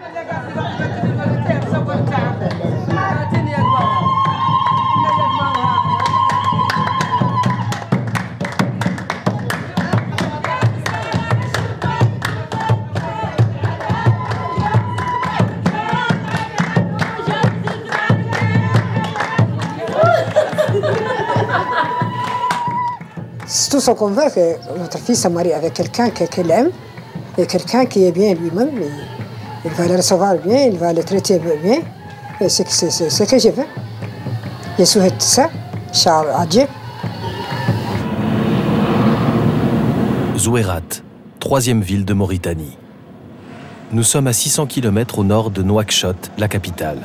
C'est tout ce qu'on veut, que notre fils se marie avec quelqu'un qu'il aime et quelqu'un qui est bien lui-même. Il va le recevoir bien, il va le traiter bien. C'est ce que je veux. Je souhaite ça. Charles, adieu. Zouérat, troisième ville de Mauritanie. Nous sommes à 600 km au nord de Nouakchott, la capitale.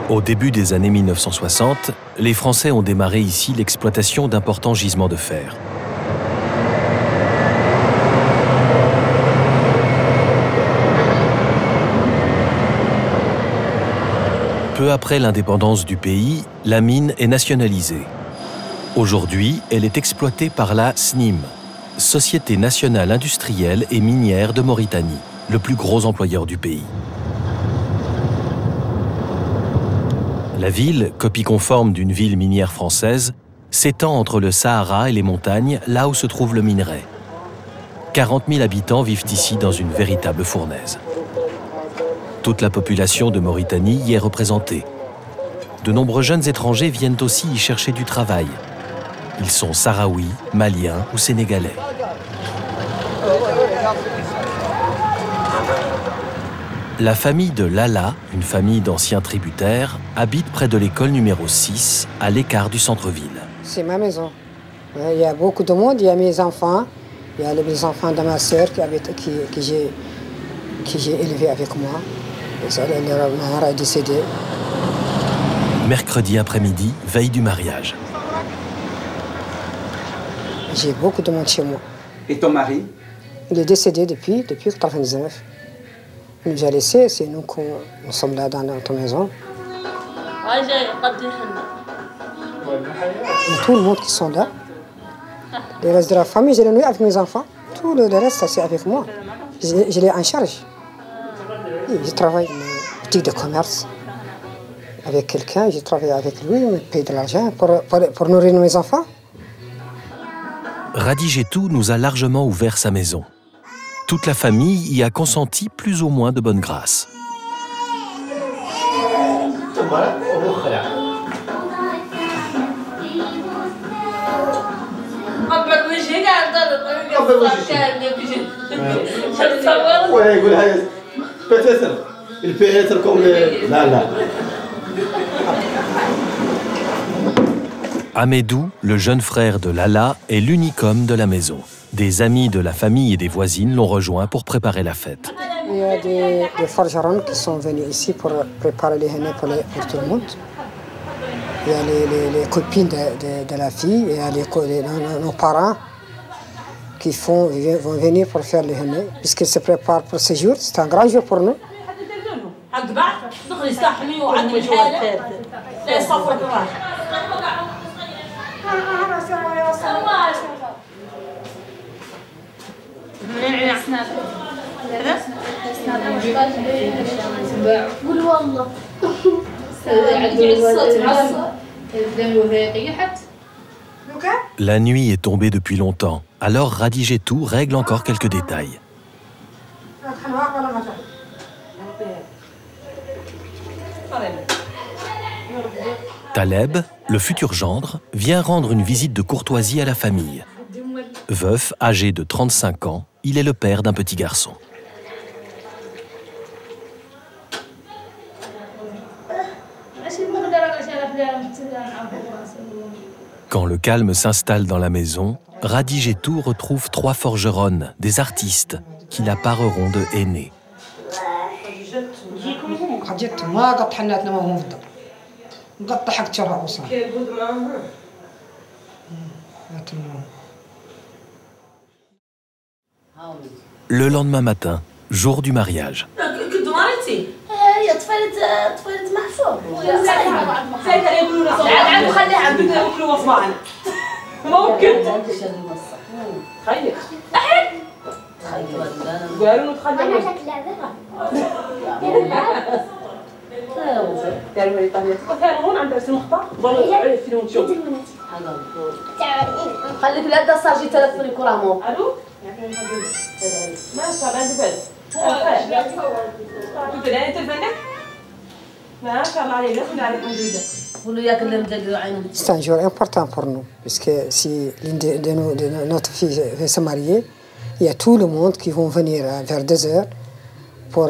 Au début des années 1960, les Français ont démarré ici l'exploitation d'importants gisements de fer. Peu après l'indépendance du pays, la mine est nationalisée. Aujourd'hui, elle est exploitée par la SNIM, Société nationale industrielle et minière de Mauritanie, le plus gros employeur du pays. La ville, copie conforme d'une ville minière française, s'étend entre le Sahara et les montagnes, là où se trouve le minerai. 40 000 habitants vivent ici dans une véritable fournaise. Toute la population de Mauritanie y est représentée. De nombreux jeunes étrangers viennent aussi y chercher du travail. Ils sont sahraouis, maliens ou sénégalais. La famille de Lala, une famille d'anciens tributaires, habite près de l'école numéro 6, à l'écart du centre-ville. C'est ma maison. Il y a beaucoup de monde, il y a mes enfants, il y a les enfants de ma sœur que j'ai élevé avec moi. Leur mère est décédée. Mercredi après-midi, veille du mariage. J'ai beaucoup de monde chez moi. Et ton mari? Il est décédé depuis 1999. Il nous a laissés, c'est nous qui sommes là dans notre maison. Et tout le monde qui sont là. Le reste de la famille, je l'ai nourri avec mes enfants. Tout le reste, c'est avec moi. Je l'ai en charge. Et je travaille dans une boutique de commerce avec quelqu'un. Je travaille avec lui, il me paye de l'argent pour nourrir mes enfants. Radijetou nous a largement ouvert sa maison. Toute la famille y a consenti plus ou moins de bonne grâce. Amédou, le jeune frère de Lala, est l'unique homme de la maison. Des amis de la famille et des voisines l'ont rejoint pour préparer la fête. Il y a des forgerons qui sont venus ici pour préparer les henné pour tout le monde. Il y a les copines de la fille, il y a nos parents qui vont venir pour faire les henné, puisqu'ils se préparent pour ce jour. C'est un grand jour pour nous. La nuit est tombée depuis longtemps, alors Radijetou règle encore quelques détails. Taleb, le futur gendre, vient rendre une visite de courtoisie à la famille. Veuf, âgé de 35 ans, il est le père d'un petit garçon. Quand le calme s'installe dans la maison, Radijetou retrouve 3 forgeronnes, des artistes, qui la pareront de henné. Le lendemain matin, jour du mariage. خليك لا تصاجي تلفوني كرامو الو ما صار عندي بس كنت انا تلفنك ما شاء الله عليك خلي عليك موجوده قولوا ياك اللي مدقوا عينهم. C'est un jour important pour nous puisque si l'une de notre fille veut se marier, il y a tout le monde qui vont venir vers 2 heures pour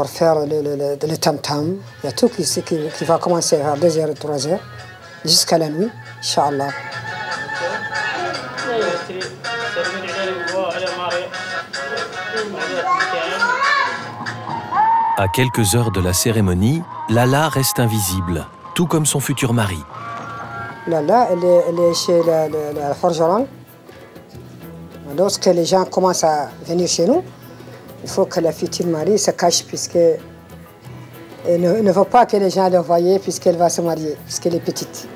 faire le tam-tam. Il y a tout qui va commencer vers 2 heures et 3 heures jusqu'à la nuit, Inch'Allah. À quelques heures de la cérémonie, Lala reste invisible, tout comme son futur mari. Lala, elle est chez la forgeron. Lorsque les gens commencent à venir chez nous, il faut que la future mari se cache puisqu'elle ne veut pas que les gens la voient puisqu'elle va se marier, puisqu'elle est petite.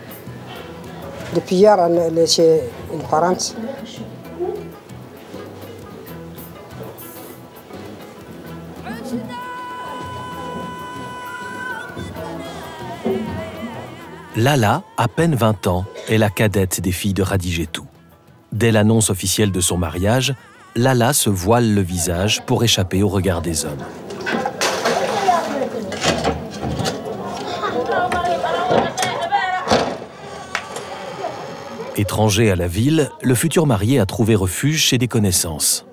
Depuis hier, elle est chez une parente. Lala, à peine 20 ans, est la cadette des filles de Khadijetou. Dès l'annonce officielle de son mariage, Lala se voile le visage pour échapper au regard des hommes. Étranger à la ville, le futur marié a trouvé refuge chez des connaissances.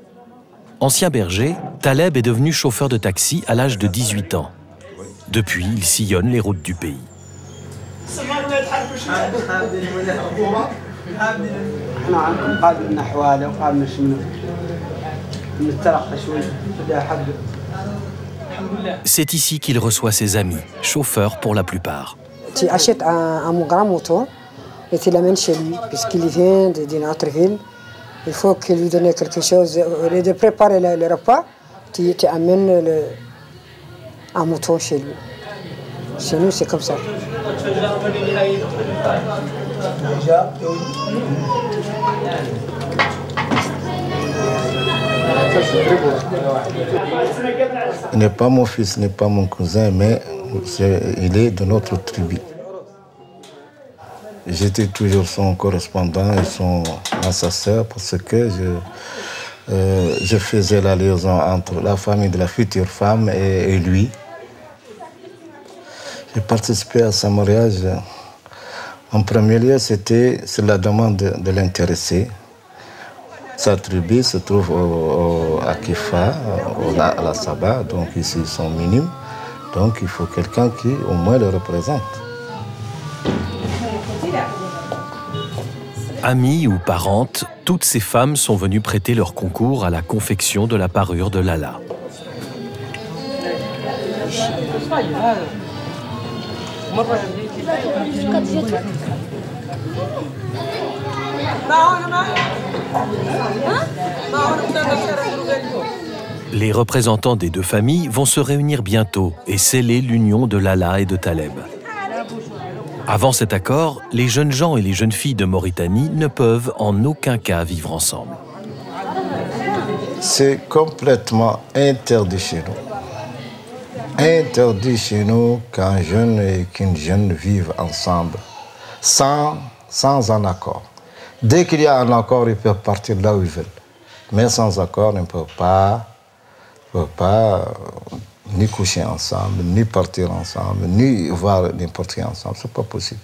Ancien berger, Taleb est devenu chauffeur de taxi à l'âge de 18 ans. Depuis, il sillonne les routes du pays. C'est ici qu'il reçoit ses amis, chauffeurs pour la plupart. Tu achètes un grand moto et tu l'amènes chez lui, puisqu'il vient d'une autre ville. Il faut qu'il lui donne quelque chose. Au lieu de préparer le repas, tu amènes un moto chez lui. Chez nous, c'est comme ça. Il n'est pas mon fils, il n'est pas mon cousin, mais il est de notre tribu. J'étais toujours son correspondant et son assesseur parce que je faisais la liaison entre la famille de la future femme et lui. J'ai participé à son mariage. En premier lieu, c'était sur la demande de l'intéressé. Sa tribu se trouve à Kifa, à la Saba, donc ici ils sont minimes. Donc il faut quelqu'un qui au moins le représente. Amies ou parentes, toutes ces femmes sont venues prêter leur concours à la confection de la parure de Lala. Les représentants des deux familles vont se réunir bientôt et sceller l'union de Lala et de Taleb. Avant cet accord, les jeunes gens et les jeunes filles de Mauritanie ne peuvent en aucun cas vivre ensemble. C'est complètement interdit chez nous. Interdit chez nous qu'un jeune et qu'une jeune vivent ensemble sans un accord. Dès qu'il y a un accord, ils peuvent partir là où ils veulent. Mais sans accord, ils ne peuvent pas ni coucher ensemble, ni partir ensemble, ni voir n'importe qui ensemble. C'est pas possible.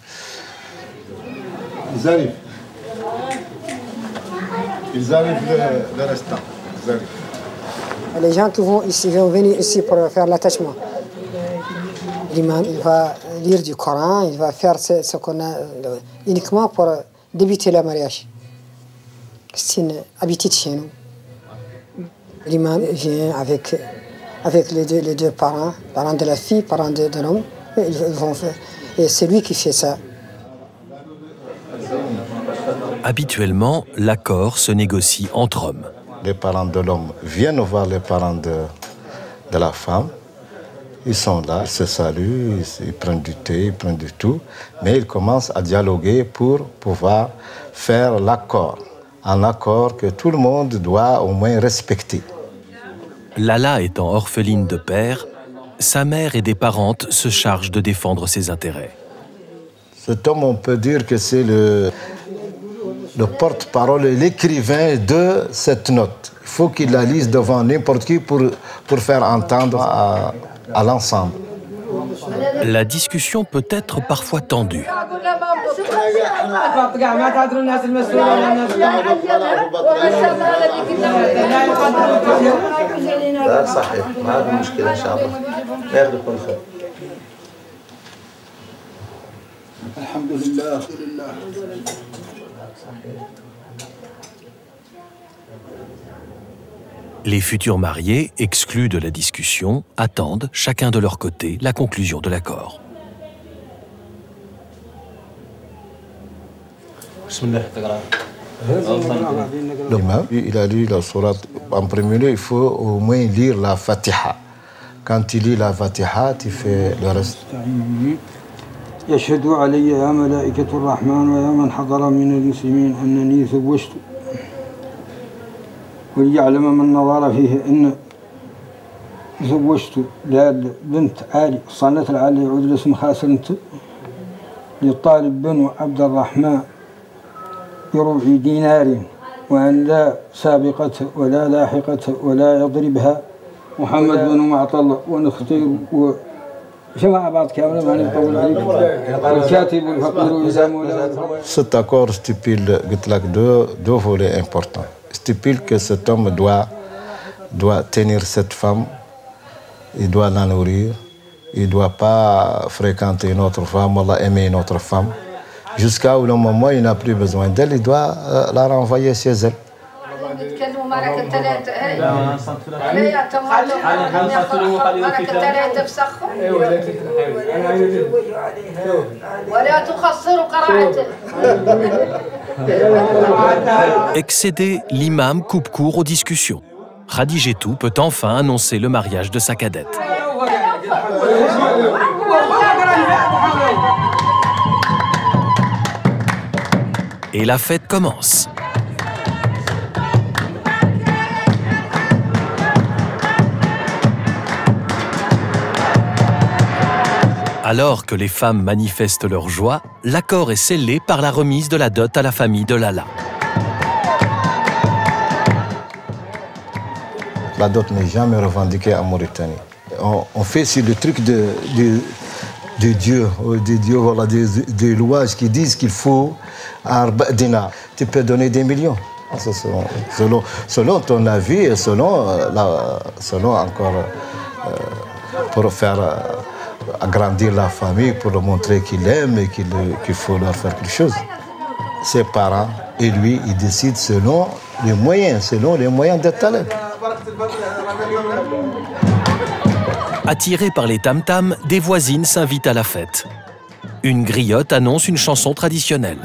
Ils arrivent. Ils arrivent le restant. Ils arrivent. Les gens qui vont venir ici pour faire l'attachement. L'imam, il va lire du Coran, il va faire ce qu'on a uniquement pour débuter le mariage. C'est une habitude chez nous. L'imam vient avec les deux parents de la fille, parents de l'homme, et c'est lui qui fait ça. Habituellement, l'accord se négocie entre hommes. Les parents de l'homme viennent voir les parents de la femme. Ils sont là, ils se saluent, ils prennent du thé, ils prennent du tout, mais ils commencent à dialoguer pour pouvoir faire l'accord un accord que tout le monde doit au moins respecter. Lala étant orpheline de père, sa mère et des parentes se chargent de défendre ses intérêts. Cet homme, on peut dire que c'est le porte-parole, l'écrivain de cette note. Il faut qu'il la lise devant n'importe qui pour faire entendre à l'ensemble. La discussion peut être parfois tendue. Les futurs mariés, exclus de la discussion, attendent, chacun de leur côté, la conclusion de l'accord. L'imam, il a lu la sourate. En premier lieu, il faut au moins lire la Fatiha. Quand tu lis la Fatiha, tu fais le reste. يشهد علي يا ملائكة الرحمن ويا من حضر من المسلمين أنني زوجت وليعلم من نظر فيه أن زوجت بنت علي صنة العلي يعود الاسم خاسر للطالب بن عبد الرحمن بربع دينار وأن لا سابقة ولا لاحقة ولا يضربها محمد بن معطل ونختير جماعة بعض كاملة ما نطول عليك الكاتب والفقير إذا مولاه. Cet accord stipule deux volets importants. Stipule que cet homme doit tenir cette femme, il doit la nourrir, il ne doit pas fréquenter une autre femme, Allah aimer une autre femme. Jusqu'à où le moment où il n'a plus besoin d'elle, il doit la renvoyer chez elle. Excédé, l'imam coupe court aux discussions. Khadijetou peut enfin annoncer le mariage de sa cadette. Et la fête commence. Alors que les femmes manifestent leur joie, l'accord est scellé par la remise de la dot à la famille de Lala. La dot n'est jamais revendiquée en Mauritanie. On fait sur le truc de Dieu, voilà, des lois qui disent qu'il faut Arba dinars. Tu peux donner des millions. Selon ton avis et selon encore pour faire agrandir la famille, pour leur montrer qu'il aime et qu'il faut leur faire quelque chose. Ses parents et lui, ils décident selon les moyens de talent. Attirés par les tam-tams, des voisines s'invitent à la fête. Une griotte annonce une chanson traditionnelle.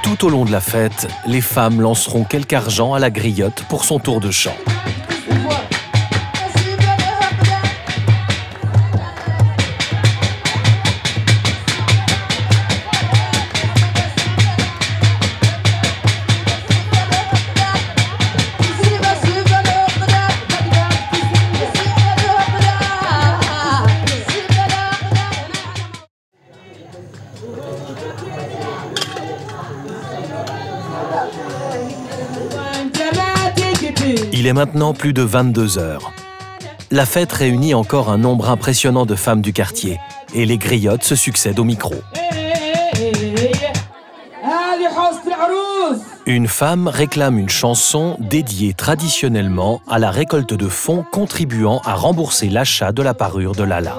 Tout au long de la fête, les femmes lanceront quelque argent à la griotte pour son tour de chant. Il est maintenant plus de 22 heures. La fête réunit encore un nombre impressionnant de femmes du quartier et les griottes se succèdent au micro. Une femme réclame une chanson dédiée traditionnellement à la récolte de fonds contribuant à rembourser l'achat de la parure de Lala.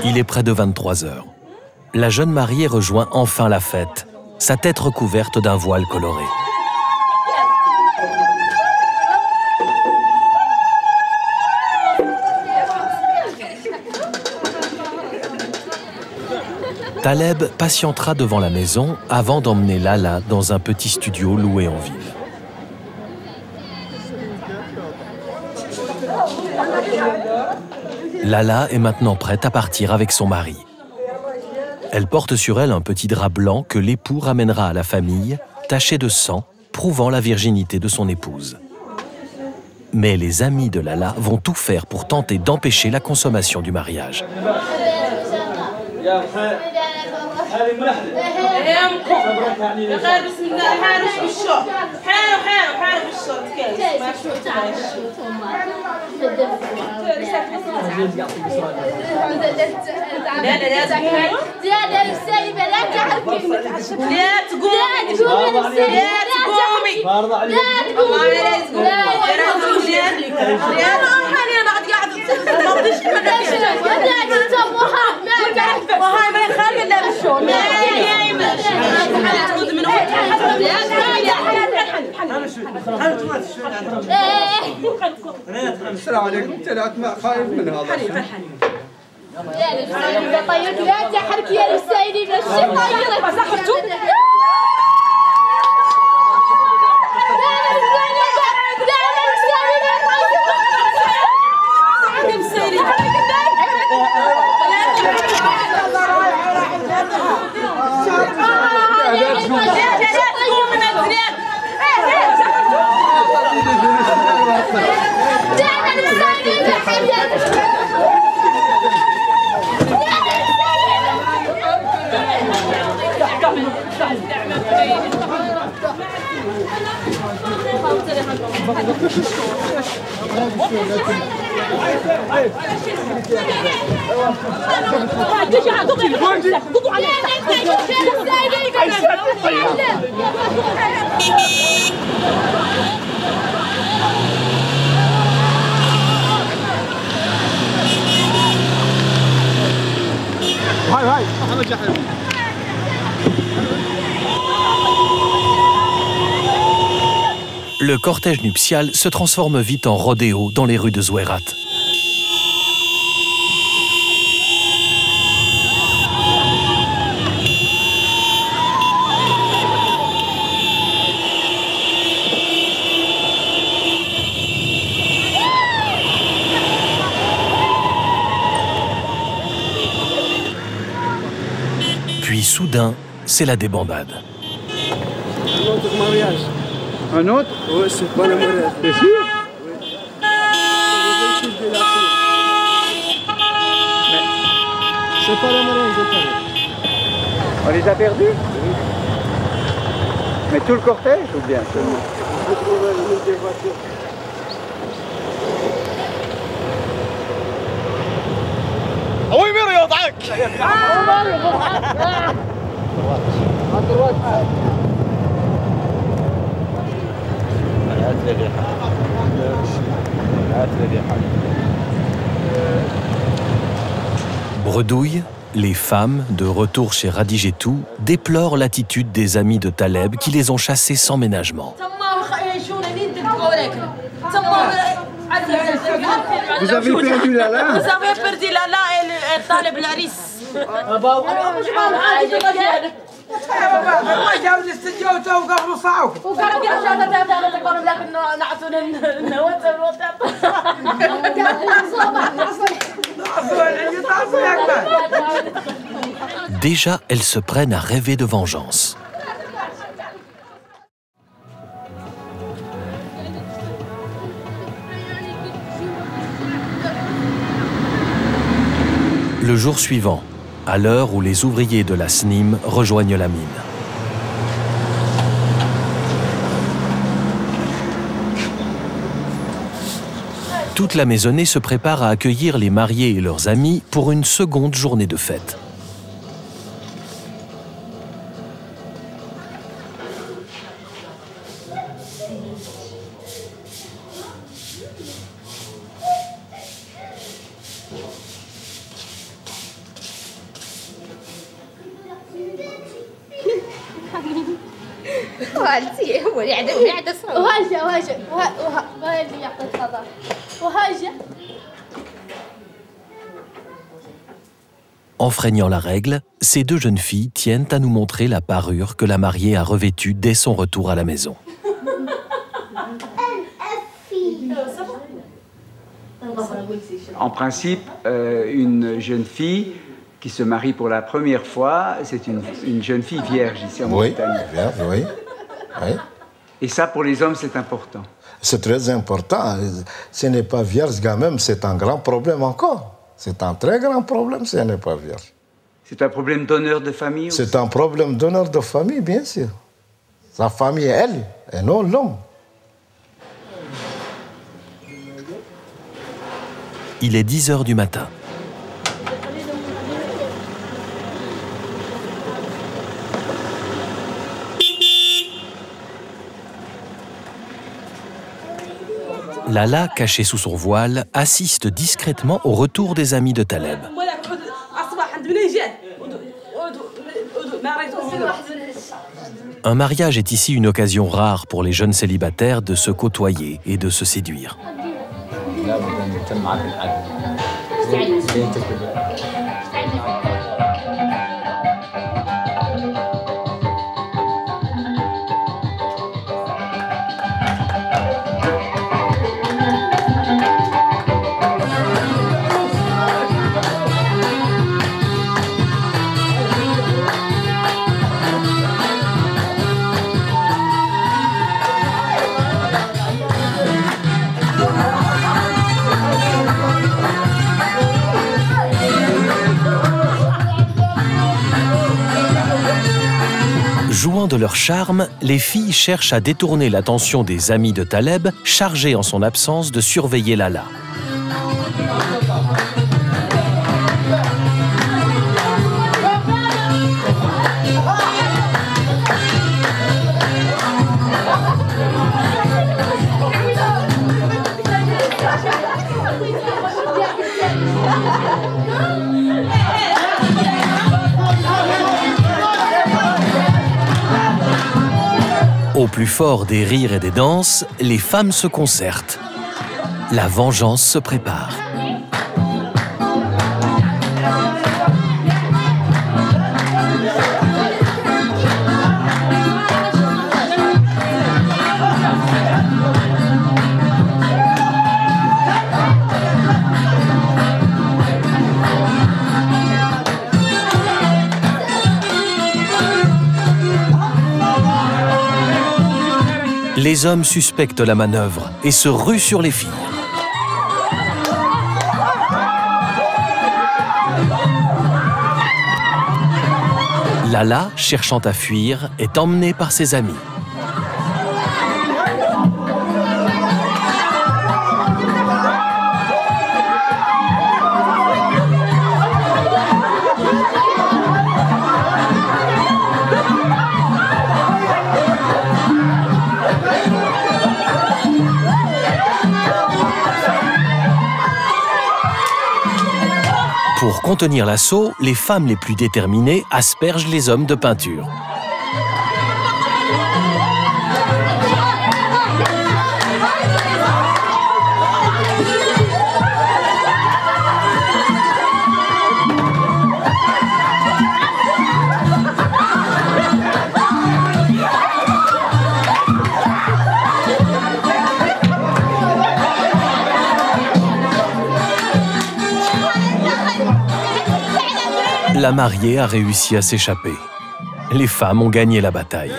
Il est près de 23 heures. La jeune mariée rejoint enfin la fête, sa tête recouverte d'un voile coloré. Taleb patientera devant la maison avant d'emmener Lala dans un petit studio loué en ville. Lala est maintenant prête à partir avec son mari. Elle porte sur elle un petit drap blanc que l'époux ramènera à la famille, taché de sang, prouvant la virginité de son épouse. Mais les amis de Lala vont tout faire pour tenter d'empêcher la consommation du mariage. السلام عليكم. طلعت ما خايف من هذا. طيب لا تحركي يا السيدي من الشقه صحتوا Le cortège nuptial se transforme vite en rodéo dans les rues de Zouérat. Puis soudain, c'est la débandade. Un autre? Oui, c'est pas le mariage. T'es sûr? C'est pas le mariage. On les a perdus? Mais tout le cortège ou bien seulement? Oui, mais يوضعك. Bredouille, les femmes, de retour chez Radigetou, déplorent l'attitude des amis de Taleb qui les ont chassés sans ménagement. Vous avez perdu Lala? Vous avez perdu Lala et Taleb Laris. Déjà, elles se prennent à rêver de vengeance. Le jour suivant, à l'heure où les ouvriers de la SNIM rejoignent la mine. Toute la maisonnée se prépare à accueillir les mariés et leurs amis pour une seconde journée de fête. Enfreignant la règle, ces deux jeunes filles tiennent à nous montrer la parure que la mariée a revêtue dès son retour à la maison. En principe, une jeune fille qui se marie pour la première fois, c'est une jeune fille vierge ici en Bretagne. Oui, vierge, oui. Oui. Et ça, pour les hommes, c'est important. C'est très important. Si elle n'est pas vierge, quand même, c'est un grand problème encore. C'est un très grand problème si elle n'est pas vierge. C'est un problème d'honneur de famille aussi. C'est un problème d'honneur de famille, bien sûr. Sa famille, elle, et non l'homme. Il est 10 h du matin. Lala, cachée sous son voile, assiste discrètement au retour des amis de Taleb. Un mariage est ici une occasion rare pour les jeunes célibataires de se côtoyer et de se séduire. Jouant de leur charme, les filles cherchent à détourner l'attention des amis de Taleb, chargés en son absence de surveiller Lala. Au plus fort des rires et des danses, les femmes se concertent. La vengeance se prépare. Les hommes suspectent la manœuvre et se ruent sur les filles. Lala, cherchant à fuir, est emmenée par ses amis. Pour contenir l'assaut, les femmes les plus déterminées aspergent les hommes de peinture. La mariée a réussi à s'échapper. Les femmes ont gagné la bataille.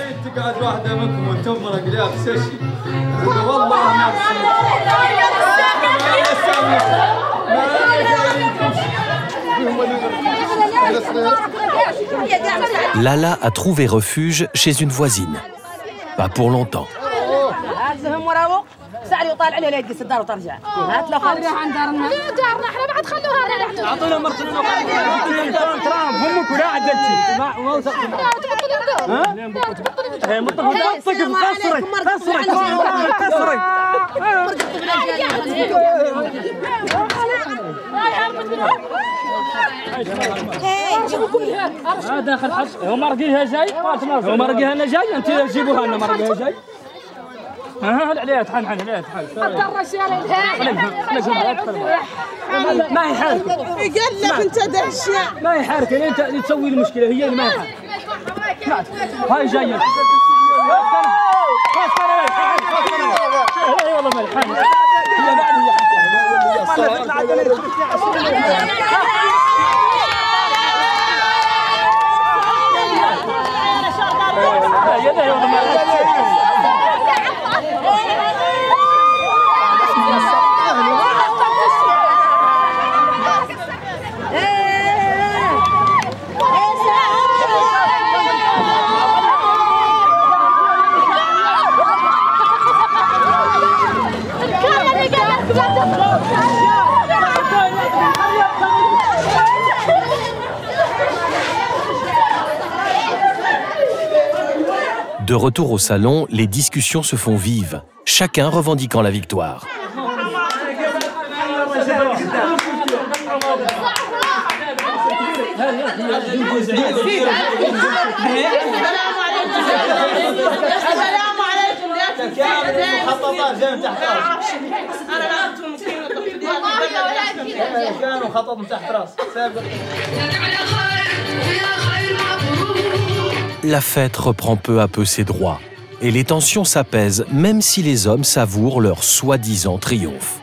Lala a trouvé refuge chez une voisine. Pas pour longtemps. يطالع عليه لا يدقس الدار وترجع هات له خالد عند دارنا دارنا احنا بعد خلوها لا اعطونا مرتنا ترى همك ولا عدلتي ما وثقتي ها هي مطق قصري قصري داخل حبس هو مرقيها جاي هو مرقيها انا جاي انت جيبوها لنا مرقيها جاي ها عليها تحن عليها تحن ما هي حاركه قال لك انت دهشه ما هي حاركه انت اللي تسوي المشكله هي اللي ما هي حاركه هاي جايه والله ما الحال هي بعد De retour au salon, les discussions se font vives, chacun revendiquant la victoire. La fête reprend peu à peu ses droits et les tensions s'apaisent même si les hommes savourent leur soi-disant triomphe.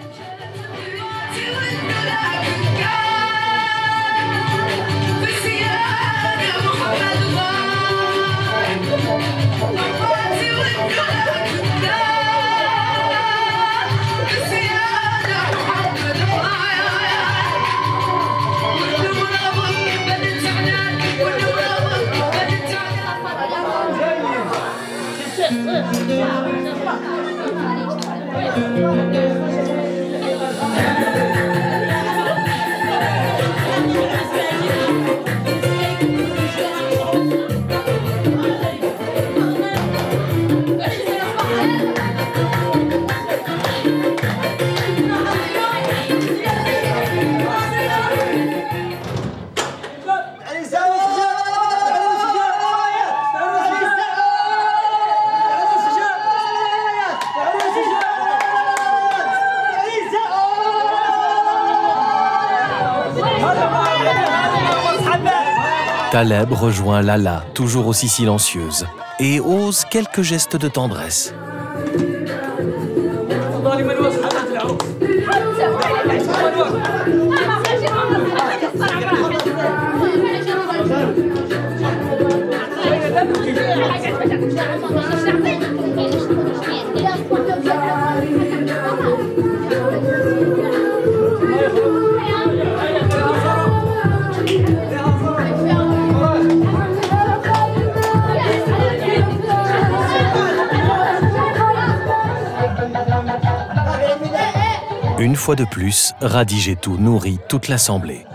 Taleb rejoint Lala, toujours aussi silencieuse, et ose quelques gestes de tendresse. Une fois de plus, Radijetou nourrit toute l'assemblée.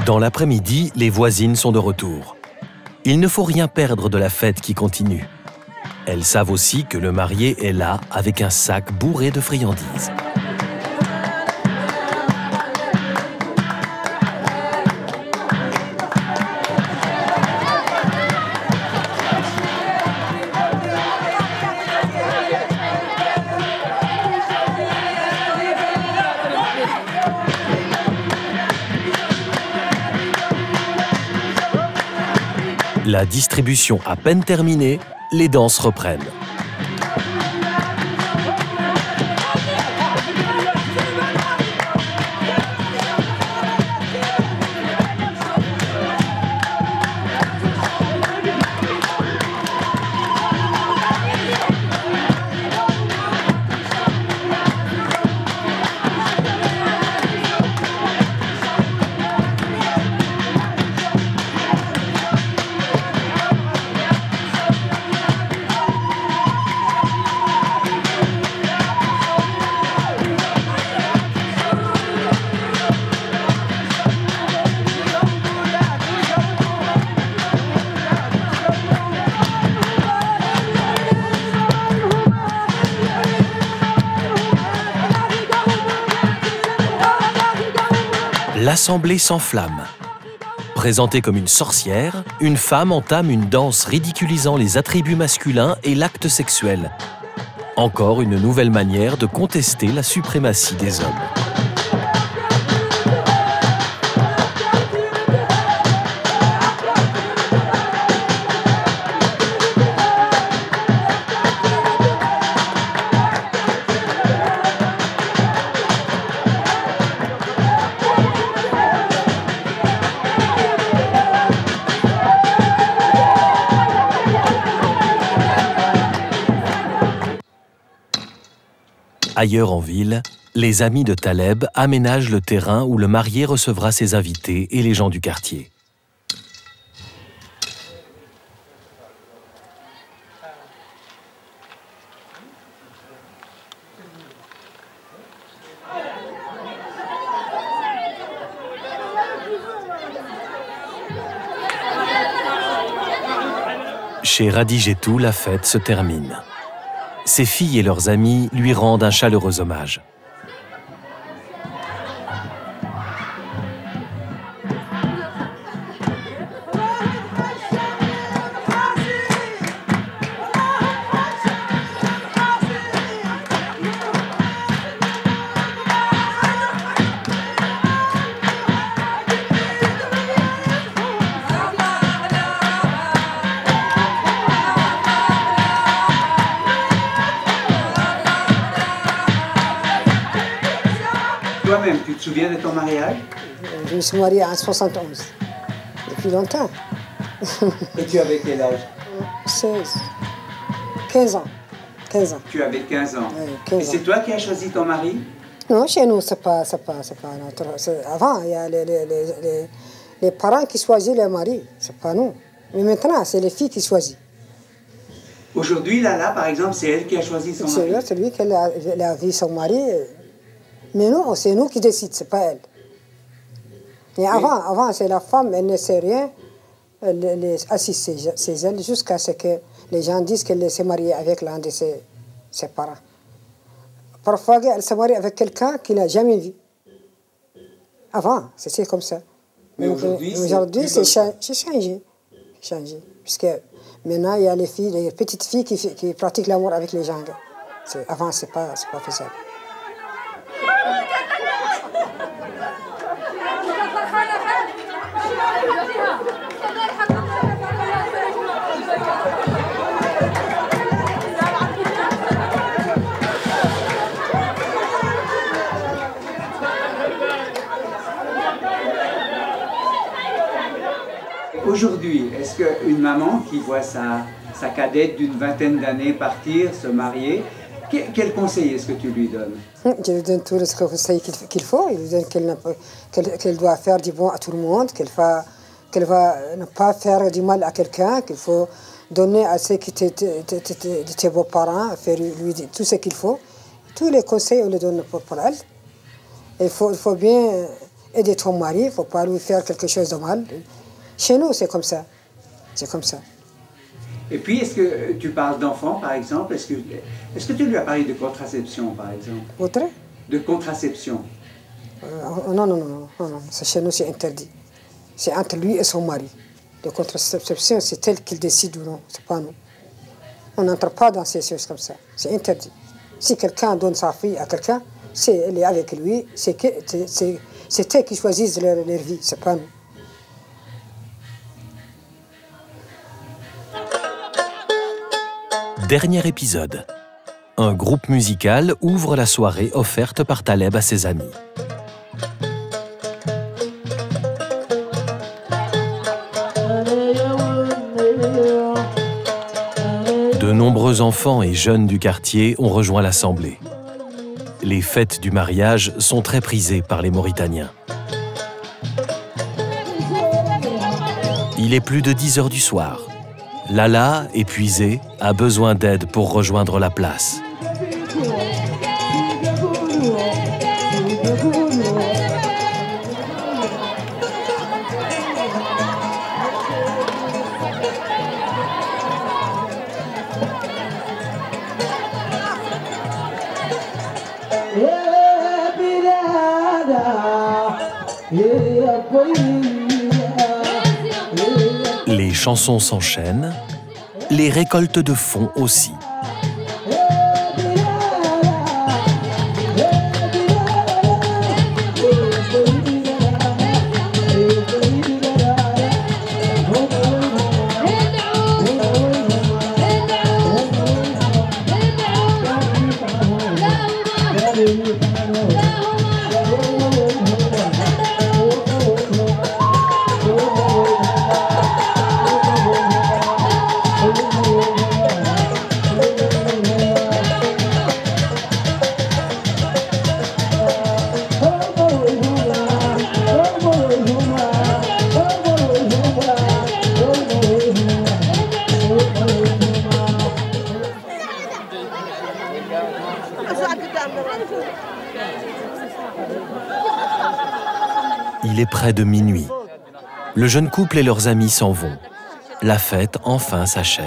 Dans l'après-midi, les voisines sont de retour. Il ne faut rien perdre de la fête qui continue. Elles savent aussi que le marié est là avec un sac bourré de friandises. La distribution à peine terminée, les danses reprennent. l'assemblée s'enflamme. Présentée comme une sorcière, une femme entame une danse ridiculisant les attributs masculins et l'acte sexuel. Encore une nouvelle manière de contester la suprématie des hommes. Ailleurs en ville, les amis de Taleb aménagent le terrain où le marié recevra ses invités et les gens du quartier. Chez Radijetou, la fête se termine. Ses filles et leurs amis lui rendent un chaleureux hommage. Toi-même, tu te souviens de ton mariage? Je me suis mariée en 71, depuis longtemps. Et tu avais quel âge? 16, 15 ans. 15 ans. Tu avais 15 ans. Oui, 15 ans. Et c'est toi qui as choisi ton mari? Non, chez nous, c'est pas notre... Avant, il y a les parents qui choisissent leur mari, c'est pas nous. Mais maintenant, c'est les filles qui choisissent. Aujourd'hui, Lala, par exemple, c'est elle qui a choisi son mari? C'est lui qui a vu son mari. Mais non, c'est nous qui décidons, c'est pas elle. Et avant c'est la femme, elle ne sait rien. Elle est assise chez elle jusqu'à ce que les gens disent qu'elle s'est mariée avec l'un de ses parents. Parfois, elle se marie avec quelqu'un qu'il n'a jamais vu. Avant, c'était comme ça. Mais aujourd'hui, c'est changé. Puisque maintenant, il y a les filles, les petites filles qui pratiquent l'amour avec les gens. Avant, c'est pas faisable. Aujourd'hui, est-ce qu'une maman qui voit sa cadette d'une vingtaine d'années partir, se marier, quel conseil est-ce que tu lui donnes? Je lui donne tous les conseils qu'il faut. Je lui donne qu'elle doit faire du bon à tout le monde, qu'elle va ne pas faire du mal à quelqu'un, qu'il faut donner à ceux qui tes beaux-parents, faire lui tout ce qu'il faut. Tous les conseils, on les donne pour elle. Il faut bien aider ton mari, il ne faut pas lui faire quelque chose de mal. Chez nous, c'est comme ça. C'est comme ça. Et puis, est-ce que tu parles d'enfants, par exemple? Est-ce que tu lui as parlé de contraception, par exemple? Autre? De contraception? Non. Chez nous, c'est interdit. C'est entre lui et son mari. La contraception, c'est elle qui décide ou non, c'est pas nous. On n'entre pas dans ces choses comme ça. C'est interdit. Si quelqu'un donne sa fille à quelqu'un, elle est avec lui, c'est eux qui choisissent leur vie, c'est pas nous. Dernier épisode. Un groupe musical ouvre la soirée offerte par Taleb à ses amis. De nombreux enfants et jeunes du quartier ont rejoint l'assemblée. Les fêtes du mariage sont très prisées par les Mauritaniens. Il est plus de 10 heures du soir. Lala, épuisée, a besoin d'aide pour rejoindre la place. Yeah. Les chansons s'enchaînent, les récoltes de fonds aussi. Il est près de minuit. Le jeune couple et leurs amis s'en vont. La fête enfin s'achève.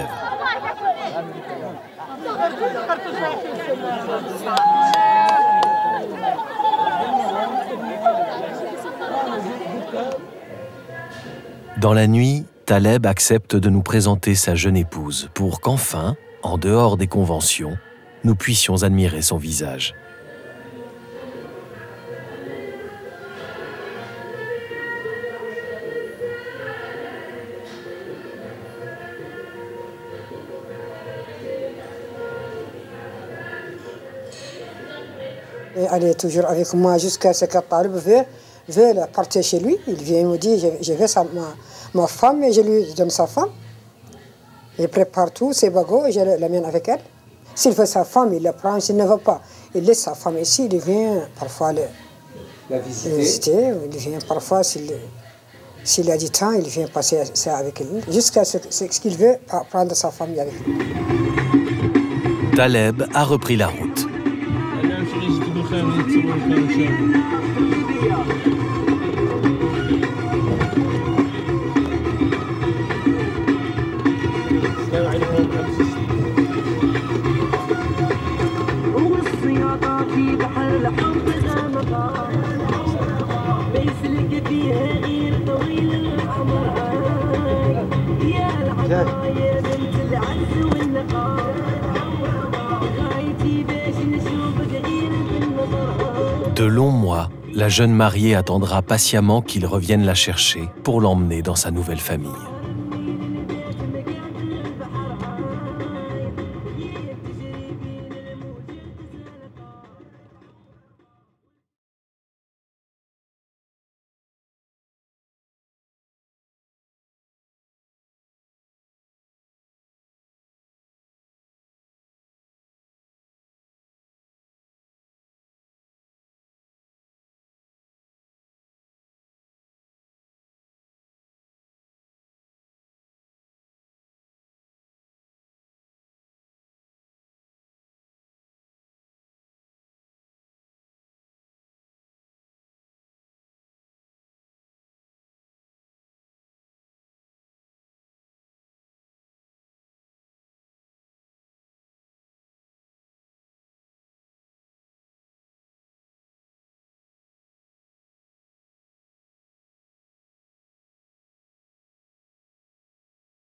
Dans la nuit, Taleb accepte de nous présenter sa jeune épouse pour qu'enfin, en dehors des conventions, nous puissions admirer son visage. Elle est toujours avec moi jusqu'à ce que Taleb veut partir chez lui. Il vient me dire, je veux ma femme et je lui donne sa femme. Il prépare tout, ses bagages, et je l'amène avec elle. S'il veut sa femme, il la prend. S'il ne veut pas, il laisse sa femme ici. Il vient parfois la visiter. Il vient parfois, s'il a du temps, il vient passer ça avec elle. Jusqu'à ce qu'il veut prendre sa femme avec lui. Taleb a repris la route. De longs mois, la jeune mariée attendra patiemment qu'il revienne la chercher pour l'emmener dans sa nouvelle famille.